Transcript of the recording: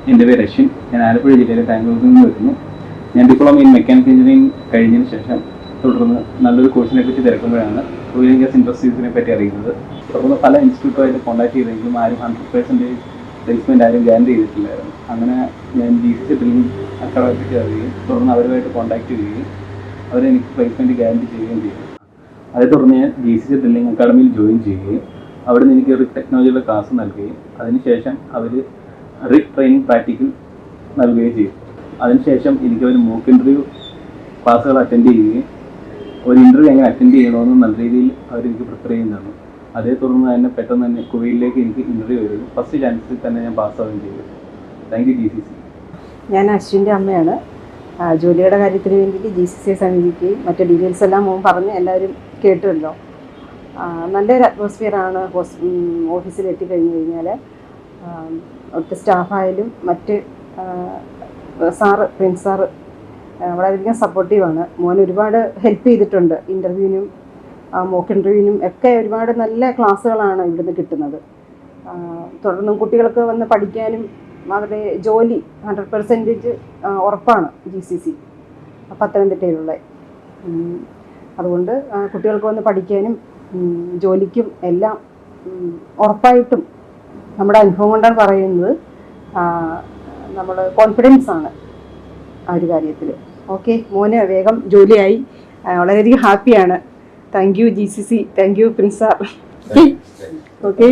എൻ്റെ പേര് അശ്വിൻ. ഞാൻ ആലപ്പുഴ ജില്ലയിലെ കായംകുളത്ത് നിന്ന് വരുന്നു. ഞാൻ ഡിപ്ലോമ ഇൻ മെക്കാനിക്കൽ എഞ്ചിനീയറിംഗ് കഴിഞ്ഞതിന് ശേഷം തുടർന്ന് നല്ലൊരു കോഴ്സിനെ പറ്റി തിരക്കുമ്പോഴാണ് ഓയിൽ ആൻഡ് ഗ്യാസ് ഇൻഡസ്ട്രീസിനെ പറ്റി അറിയുന്നത്. തുടർന്ന് പല ഇൻസ്റ്റിറ്റ്യൂട്ടുമായിട്ട് കോൺടാക്ട് ചെയ്തെങ്കിലും ആരും 100% പ്ലേസ്മെൻറ്റ് ആരും ഗ്യാരണ്ടി ചെയ്തിട്ടില്ലായിരുന്നു. അങ്ങനെ ഞാൻ GCC ഡ്രില്ലിംഗ് അക്കാഡമിയിൽ കയറുകയും തുടർന്ന് അവരുമായിട്ട് കോൺടാക്ട് ചെയ്യുകയും അവരെനിക്ക് പ്ലേസ്മെൻറ്റ് ഗ്യാരണ്ടി ചെയ്യുകയും ചെയ്തു. അതേ തുടർന്ന് ഞാൻ GCC ഡ്രില്ലിംഗ് അക്കാഡമിയിൽ ജോയിൻ ചെയ്യുകയും അവിടെ നിന്ന് എനിക്ക് റിഗ് ടെക്നോളജിയുടെ ക്ലാസ് നൽകുകയും അതിനുശേഷം അവർ റിഗ് ട്രെയിനിങ് പ്രാക്ടിക്കൽ നൽകുകയും ചെയ്യും. അതിനുശേഷം എനിക്ക് ഒരു മോക്ക് ഇൻ്റർവ്യൂ ക്ലാസ്സുകൾ അറ്റൻഡ് ചെയ്യുകയും ഒരു ഇൻ്റർവ്യൂ എങ്ങനെ അറ്റൻഡ് ചെയ്യണമെന്ന് നല്ല രീതിയിൽ അവരെനിക്ക് പ്രിപ്പയർ ചെയ്യും തന്നു. അതേ തുടർന്ന് തന്നെ പെട്ടെന്ന് തന്നെ കുവൈറ്റിലേക്ക് എനിക്ക് ഇൻ്റർവ്യൂ വരികയും ഫസ്റ്റ് ചാൻസിൽ തന്നെ ഞാൻ പാസ്സാവുകയും ചെയ്തു. Thank you GCC. ഞാൻ അശ്വിൻ്റെ അമ്മയാണ്. ജോലിയുടെ കാര്യത്തിന് വേണ്ടിയിട്ട് GCCയെ സമീപിക്കുകയും മറ്റു ഡീറ്റെയിൽസ് എല്ലാം പറഞ്ഞ് എല്ലാവരും കേട്ടുമല്ലോ. നല്ലൊരു അറ്റ്മോസ്ഫിയറാണ് ഓഫീസിൽ എത്തിക്കഴിഞ്ഞ് കഴിഞ്ഞാൽ. അവിടുത്തെ സ്റ്റാഫായാലും മറ്റ് പ്രിൻസ് സാറ് വളരെയധികം സപ്പോർട്ടീവാണ്. മോൻ ഒരുപാട് ഹെൽപ്പ് ചെയ്തിട്ടുണ്ട്. ഇൻ്റർവ്യൂവിനും മോക്ക് ഇൻ്റർവ്യൂവിനും ഒക്കെ ഒരുപാട് നല്ല ക്ലാസ്സുകളാണ് ഇവിടുന്ന് കിട്ടുന്നത്. തുടർന്നും കുട്ടികൾക്ക് വന്ന് പഠിക്കാനും അവരുടെ ജോലി 100% ഉറപ്പാണ് GCC പത്തനംതിട്ടയിലുള്ള. അതുകൊണ്ട് കുട്ടികൾക്ക് വന്ന് പഠിക്കാനും ജോലിക്കും എല്ലാം ഉറപ്പായിട്ടും നമ്മുടെ അനുഭവം കൊണ്ടാണ് പറയുന്നത്. നമ്മൾ കോൺഫിഡൻസ് ആണ് ആ ഒരു കാര്യത്തിൽ. ഓക്കെ, മോന് വേഗം ജോലിയായി. വളരെയധികം ഹാപ്പിയാണ്. Thank you GCC, thank you Prince sir. Okay.